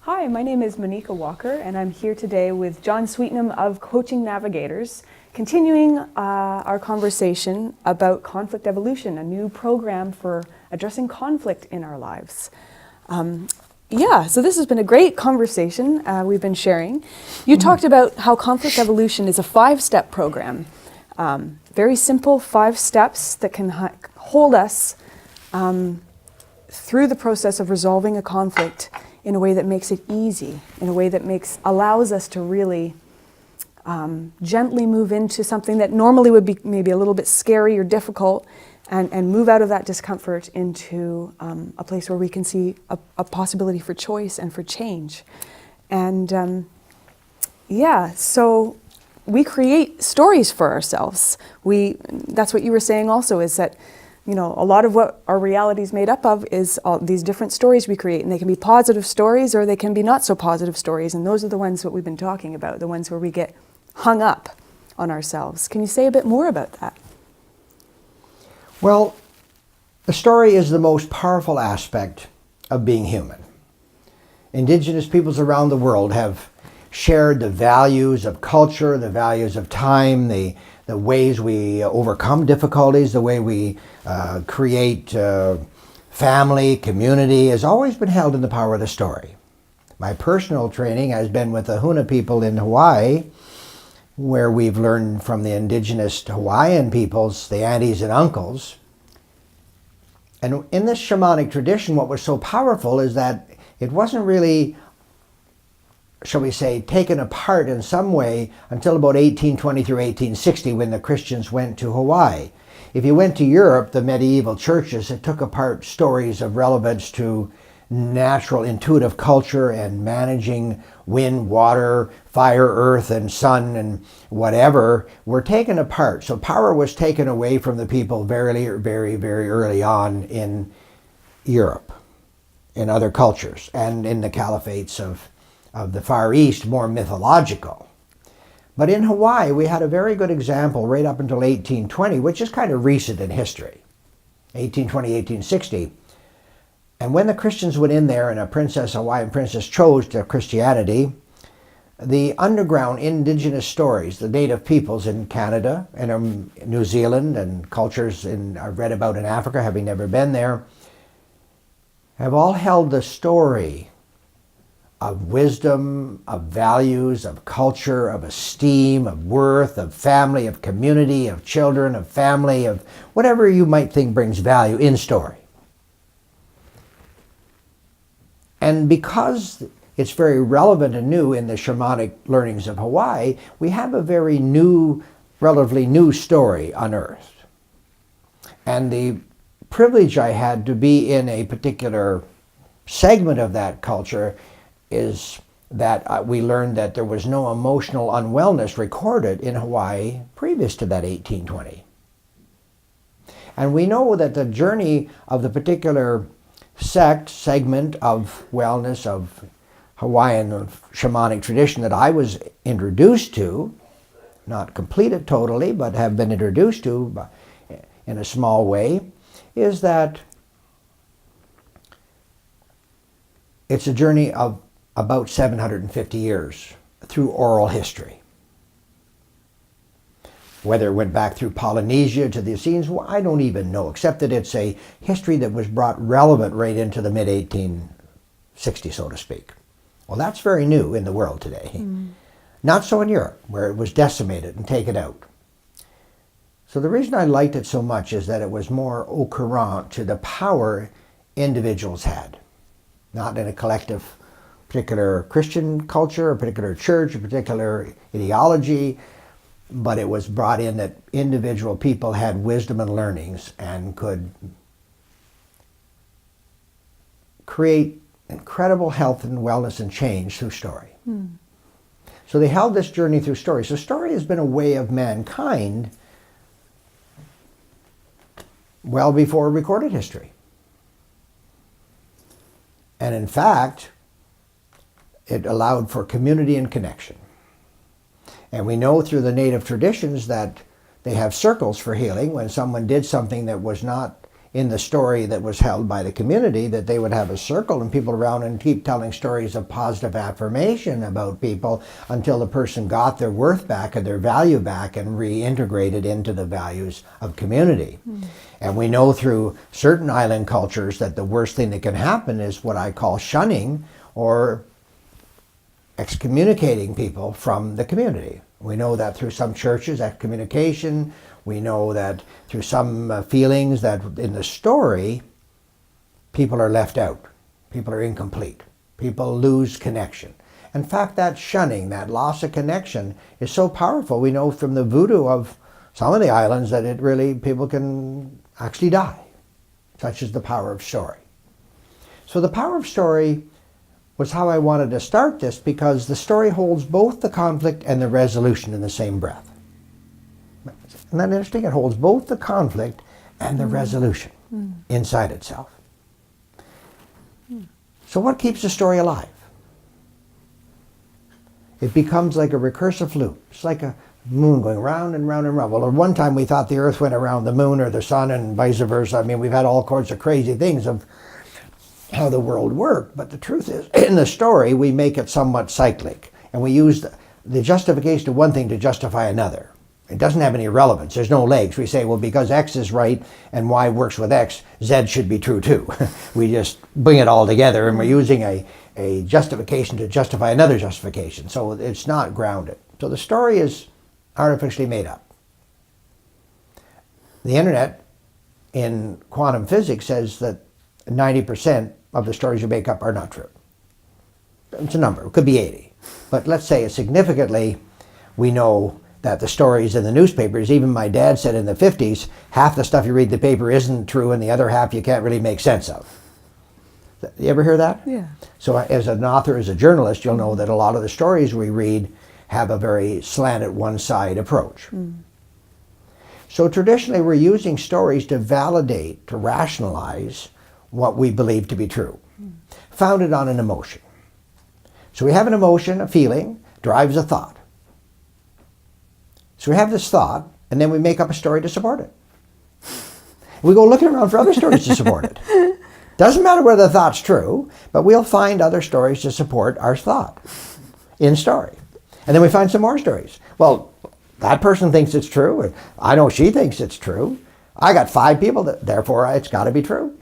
Hi, my name is Monica Walker, and I'm here today with John Sweetnam of Coaching Navigators, continuing our conversation about conflict evolution, a new program for addressing conflict in our lives. So this has been a great conversation we've been sharing. You talked about how conflict evolution is a 5-step program. Very simple 5 steps that can hold us through the process of resolving a conflict in a way that makes it easy, in a way that allows us to really gently move into something that normally would be maybe a little bit scary or difficult, and move out of that discomfort into a place where we can see a possibility for choice and for change. And so we create stories for ourselves. That's what you were saying also, is that a lot of what our reality is made up of is all these different stories we create, and they can be positive stories or they can be not so positive stories, and those are the ones that we've been talking about, the ones where we get hung up on ourselves. Can you say a bit more about that? Well, the story is the most powerful aspect of being human. Indigenous peoples around the world have shared the values of culture, the values of time, the ways we overcome difficulties, the way we create family, community, has always been held in the power of the story. My personal training has been with the Huna people in Hawaii, where we've learned from the indigenous Hawaiian peoples, the aunties and uncles. And in this shamanic tradition, what was so powerful is that it wasn't really, shall we say, taken apart in some way until about 1820 through 1860, when the Christians went to Hawaii. If you went to Europe, the medieval churches, it took apart stories of relevance to natural intuitive culture and managing wind, water, fire, earth, and sun, and whatever, were taken apart. So power was taken away from the people very, very, very early on in Europe, in other cultures, and in the caliphates of the Far East, more mythological. But in Hawaii, we had a very good example right up until 1820, which is kind of recent in history, 1820, 1860. And when the Christians went in there and a Hawaiian princess chose to Christianity, the underground indigenous stories, the native peoples in Canada and New Zealand and cultures I've read about in Africa, having never been there, have all held the story of wisdom, of values, of culture, of esteem, of worth, of family, of community, of children, of family, of whatever you might think brings value in story. And because it's very relevant and new in the shamanic learnings of Hawaii, we have a very new, relatively new story unearthed. And the privilege I had to be in a particular segment of that culture is that we learned that there was no emotional unwellness recorded in Hawaii previous to that 1820. And we know that the journey of the particular segment of wellness of Hawaiian shamanic tradition that I was introduced to, not completed totally, but have been introduced to in a small way, is that it's a journey of about 750 years through oral history. Whether it went back through Polynesia to the Essenes, well, I don't even know, except that it's a history that was brought relevant right into the mid-1860s, so to speak. Well, that's very new in the world today. Not so in Europe, where it was decimated and taken out. So the reason I liked it so much is that it was more au courant to the power individuals had, not in a collective particular Christian culture, a particular church, a particular ideology, but it was brought in that individual people had wisdom and learnings and could create incredible health and wellness and change through story. So they held this journey through story. So story has been a way of mankind well before recorded history. And in fact, it allowed for community and connection. And we know through the native traditions that they have circles for healing. When someone did something that was not in the story that was held by the community, that they would have a circle and people around and keep telling stories of positive affirmation about people until the person got their worth back and their value back and reintegrated into the values of community. And we know through certain island cultures that the worst thing that can happen is what I call shunning or excommunicating people from the community. We know that through some churches, excommunication. We know that through some feelings that in the story, people are left out. People are incomplete. People lose connection. In fact, that shunning, that loss of connection is so powerful. We know from the voodoo of some of the islands that it really, people can actually die. Such is the power of story. So the power of story was how I wanted to start this, because the story holds both the conflict and the resolution in the same breath. Isn't that interesting? It holds both the conflict and the resolution inside itself. So what keeps the story alive? It becomes like a recursive loop. It's like a moon going round and round and round. Well, at one time we thought the earth went around the moon or the sun and vice versa. I mean, we've had all sorts of crazy things of how the world worked, but the truth is, in the story, we make it somewhat cyclic, and we use the justification of one thing to justify another. It doesn't have any relevance. There's no legs. We say, well, because X is right and Y works with X, Z should be true too. We just bring it all together, and we're using a justification to justify another justification. So it's not grounded. So the story is artificially made up. The internet in quantum physics says that 90% of the stories you make up are not true. It's a number. It could be 80. But let's say significantly, we know that the stories in the newspapers, even my dad said in the 50s, half the stuff you read in the paper isn't true and the other half you can't really make sense of. You ever hear that? Yeah. So as an author, as a journalist, you'll know that a lot of the stories we read have a very slanted one-side approach. So traditionally, we're using stories to validate, to rationalize what we believe to be true, founded on an emotion. So we have an emotion, a feeling, drives a thought. So we have this thought, and then we make up a story to support it. We go looking around for other stories to support it. Doesn't matter whether the thought's true, but we'll find other stories to support our thought in story. And then we find some more stories. Well, that person thinks it's true, and I know she thinks it's true. I got 5 people, therefore it's got to be true.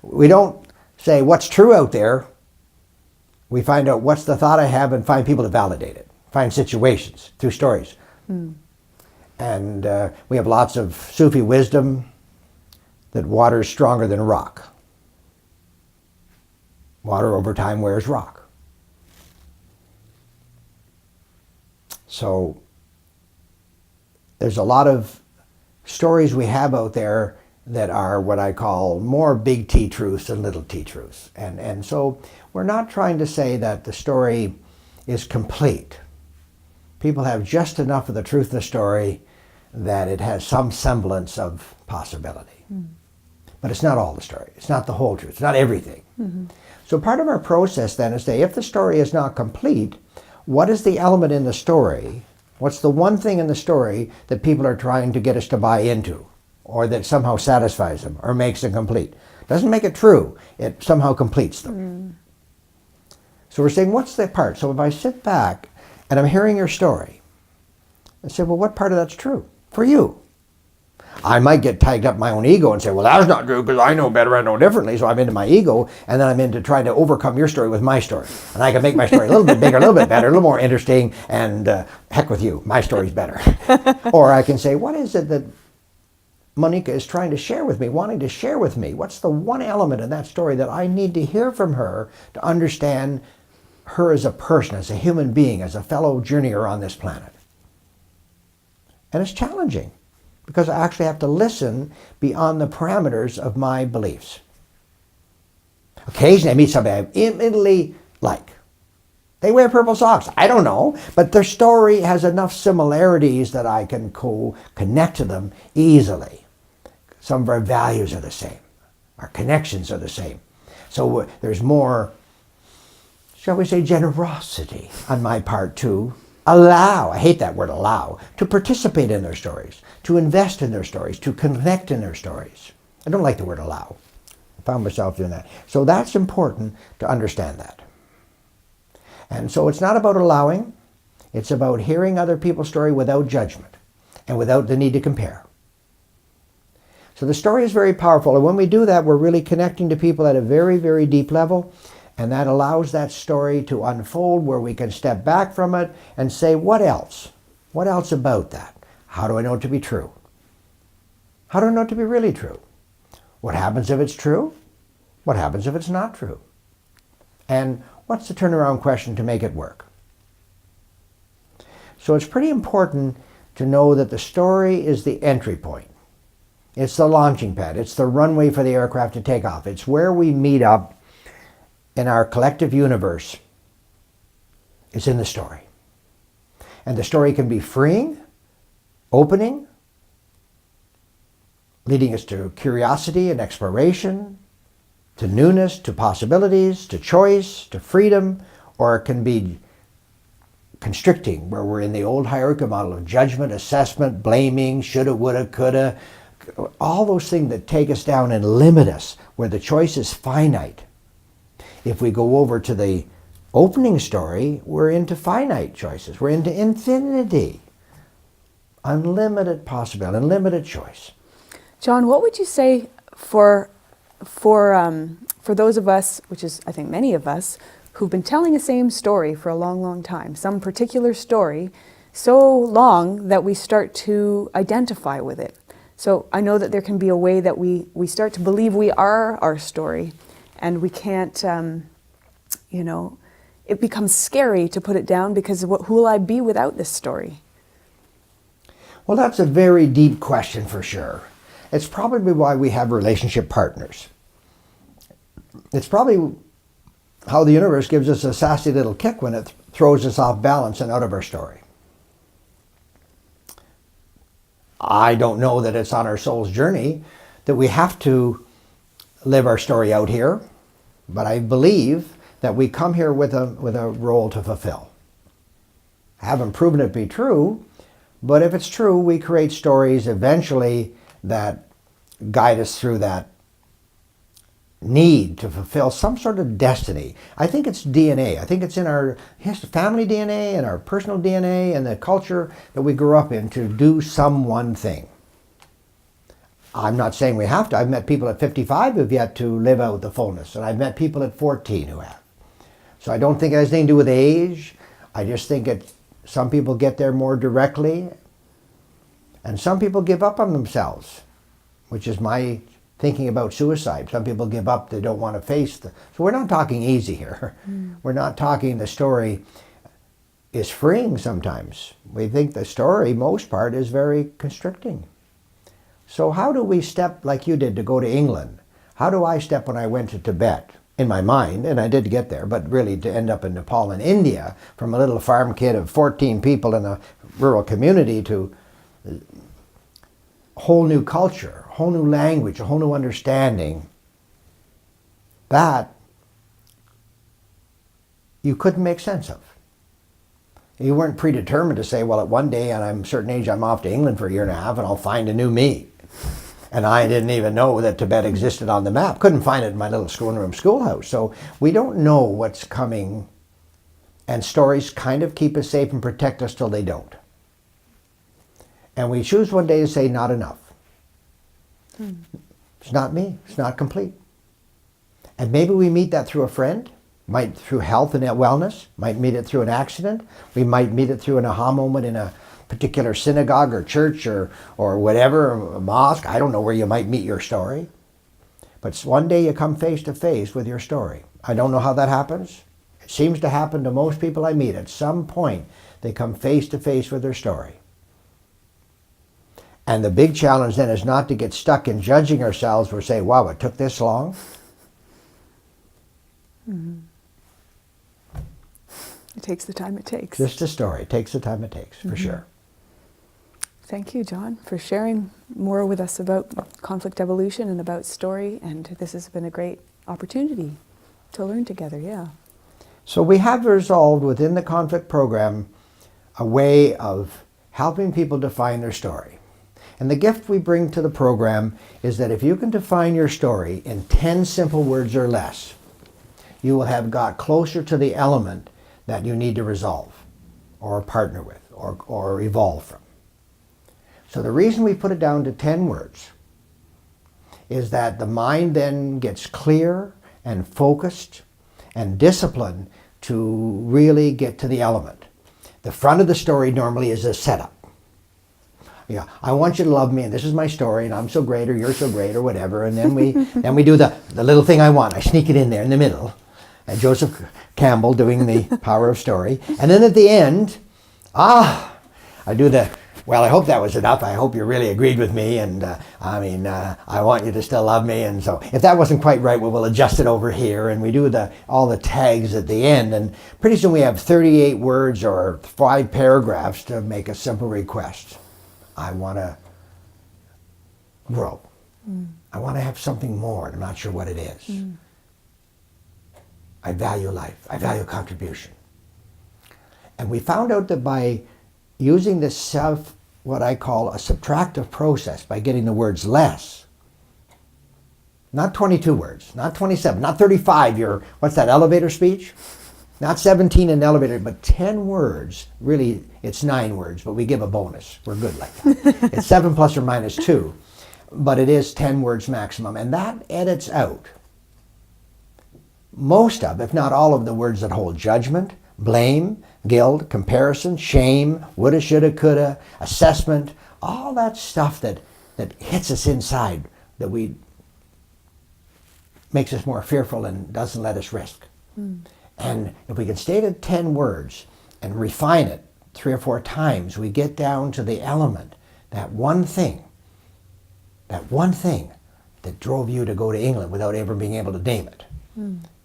We don't say what's true out there. We find out what's the thought I have and find people to validate it. Find situations through stories. And we have lots of Sufi wisdom that water is stronger than rock. Water over time wears rock. So there's a lot of stories we have out there that are what I call more big T truths than little T truths. And so we're not trying to say that the story is complete. People have just enough of the truth of the story that it has some semblance of possibility. But it's not all the story. It's not the whole truth. It's not everything. So part of our process then is to say, if the story is not complete, what is the element in the story? What's the one thing in the story that people are trying to get us to buy into, or that somehow satisfies them or makes them complete? Doesn't make it true. It somehow completes them. So we're saying, what's the part? So if I sit back and I'm hearing your story, I say, well, what part of that's true for you? I might get tagged up my own ego and say, well, that's not true because I know better, I know differently, so I'm into my ego, and then I'm into trying to overcome your story with my story. And I can make my story a little bit bigger, a little bit better, a little more interesting, and heck with you, my story's better. Or I can say, what is it that Monica is trying to share with me, wanting to share with me? What's the one element in that story that I need to hear from her to understand her as a person, as a human being, as a fellow journeyer on this planet? And it's challenging, because I actually have to listen beyond the parameters of my beliefs. Occasionally I meet somebody I immediately like. They wear purple socks. I don't know, but their story has enough similarities that I can connect to them easily. Some of our values are the same. Our connections are the same. So there's more, shall we say, generosity on my part to allow, I hate that word allow, to participate in their stories, to invest in their stories, to connect in their stories. I don't like the word allow. I found myself doing that. So that's important to understand that. And so it's not about allowing, it's about hearing other people's story without judgment and without the need to compare. So the story is very powerful, and when we do that, we're really connecting to people at a very, very deep level, and that allows that story to unfold where we can step back from it and say, what else? What else about that? How do I know it to be true? How do I know it to be really true? What happens if it's true? What happens if it's not true? And what's the turnaround question to make it work? So it's pretty important to know that the story is the entry point. It's the launching pad. It's the runway for the aircraft to take off. It's where we meet up in our collective universe. It's in the story. And the story can be freeing, opening, leading us to curiosity and exploration, to newness, to possibilities, to choice, to freedom, or it can be constricting, where we're in the old hierarchical model of judgment, assessment, blaming, shoulda, woulda, coulda, all those things that take us down and limit us, where the choice is finite. If we go over to the opening story, we're into finite choices. We're into infinity. Unlimited possibility, unlimited choice. John, what would you say for those of us, which is I think many of us, who've been telling the same story for a long, long time, some particular story, so long that we start to identify with it? So I know that there can be a way that we start to believe we are our story, and we can't, it becomes scary to put it down because who will I be without this story? Well, that's a very deep question for sure. It's probably why we have relationship partners. It's probably how the universe gives us a sassy little kick when it throws us off balance and out of our story. I don't know that it's on our soul's journey that we have to live our story out here, but I believe that we come here with a role to fulfill. I haven't proven it to be true, but if it's true, we create stories eventually that guide us through that need to fulfill some sort of destiny. I think it's DNA. I think it's in our family DNA and our personal DNA and the culture that we grew up in to do some one thing. I'm not saying we have to. I've met people at 55 who've yet to live out the fullness, and I've met people at 14 who have. So I don't think it has anything to do with age. I just think some people get there more directly, and some people give up on themselves, which is my thinking about suicide. Some people give up, they don't want to face so we're not talking easy here. We're not talking the story is freeing sometimes. We think the story, most part, is very constricting. So how do we step like you did to go to England? How do I step when I went to Tibet? In my mind, and I did get there, but really to end up in Nepal and India, from a little farm kid of 14 people in a rural community to a whole new culture, a whole new language, a whole new understanding, that you couldn't make sense of. You weren't predetermined to say, well, at one day and I'm a certain age, I'm off to England for a year and a half and I'll find a new me. And I didn't even know that Tibet existed on the map. Couldn't find it in my little schoolhouse. So we don't know what's coming, and stories kind of keep us safe and protect us till they don't. And we choose one day to say, not enough. It's not me. It's not complete. And maybe we meet that through a friend, might through health and wellness, might meet it through an accident. We might meet it through an aha moment in a particular synagogue or church or whatever, a mosque. I don't know where you might meet your story. But one day you come face to face with your story. I don't know how that happens. It seems to happen to most people I meet. At some point, they come face to face with their story. And the big challenge then is not to get stuck in judging ourselves or say, wow, it took this long. Mm-hmm. It takes the time it takes. Just a story. It takes the time it takes, for sure. Thank you, John, for sharing more with us about conflict evolution and about story. And this has been a great opportunity to learn together, yeah. So we have resolved within the conflict program a way of helping people define their story. And the gift we bring to the program is that if you can define your story in 10 simple words or less, you will have got closer to the element that you need to resolve or partner with or evolve from. So the reason we put it down to 10 words is that the mind then gets clear and focused and disciplined to really get to the element. The front of the story normally is a setup. Yeah, I want you to love me, and this is my story, and I'm so great, or you're so great, or whatever. And then we do the little thing I want. I sneak it in there in the middle. And Joseph Campbell doing the power of story. And then at the end, I do the, well, I hope that was enough. I hope you really agreed with me. And I want you to still love me. And so if that wasn't quite right, we'll adjust it over here. And we do all the tags at the end. And pretty soon we have 38 words or 5 paragraphs to make a simple request. I want to grow. I want to have something more. I'm not sure what it is. I value life. I value contribution. And we found out that by using this what I call a subtractive process, by getting the words less, not 22 words, not 27, not 35, what's that, elevator speech? Not 17 in elevator, but 10 words. Really, it's 9 words, but we give a bonus. We're good like that. It's 7 plus or minus 2, but it is 10 words maximum. And that edits out most of, if not all of, the words that hold judgment, blame, guilt, comparison, shame, woulda, shoulda, coulda, assessment, all that stuff that hits us inside, that makes us more fearful and doesn't let us risk. And if we can state it 10 words and refine it 3 or 4 times, we get down to the element, that one thing that drove you to go to England without ever being able to name it.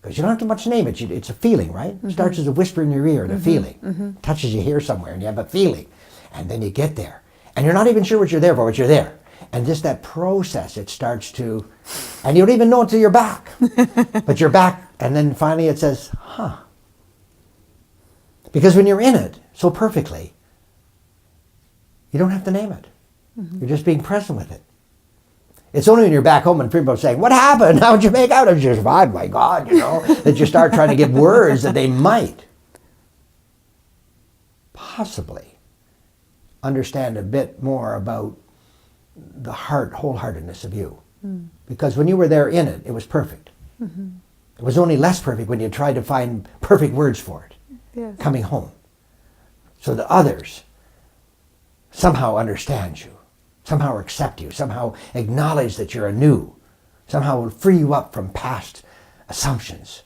Because you don't have to much name it. It's a feeling, right? It starts as a whisper in your ear, the feeling. Touches you here somewhere, and you have a feeling. And then you get there. And you're not even sure what you're there for, but you're there. And just that process, it starts to, and you don't even know until you're back. But you're back, and then finally it says, huh. Because when you're in it so perfectly, you don't have to name it. You're just being present with it. It's only when you're back home and people are saying, what happened? How'd you make out of it? You survived, my God, that you start trying to give words that they might possibly understand a bit more about the wholeheartedness of you. Because when you were there in it, it was perfect. It was only less perfect when you tried to find perfect words for it, coming home. So the others somehow understand you, somehow accept you, somehow acknowledge that you're anew, somehow will free you up from past assumptions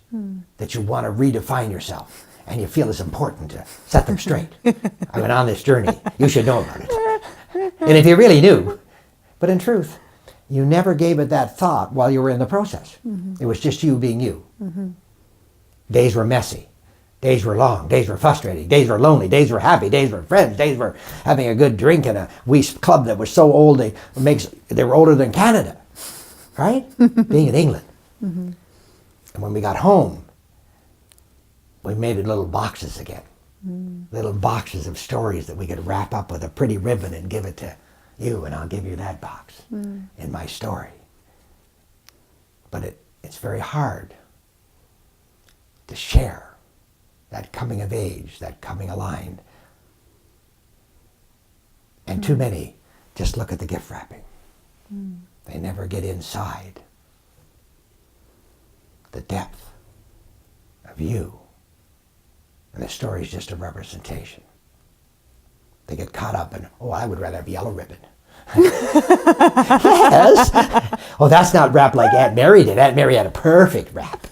that you want to redefine yourself. And you feel it's important to set them straight. I went on this journey. You should know about it. And if you really knew, but in truth, you never gave it that thought while you were in the process. It was just you being you. Days were messy. Days were long. Days were frustrating. Days were lonely. Days were happy. Days were friends. Days were having a good drink in a wee club that was so old they were older than Canada. Right? Being in England. And when we got home, we made it little boxes again. Little boxes of stories that we could wrap up with a pretty ribbon and give it to you, and I'll give you that box in my story. But it's very hard to share that coming of age, that coming aligned. And too many just look at the gift wrapping. They never get inside the depth of you. And the story is just a representation. They get caught up in, I would rather have yellow ribbon. Yes. Oh, that's not wrapped like Aunt Mary did. Aunt Mary had a perfect wrap.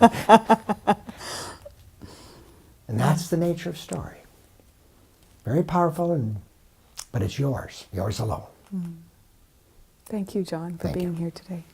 And that's the nature of story. Very powerful, but it's yours alone. Thank you, John, for being here today.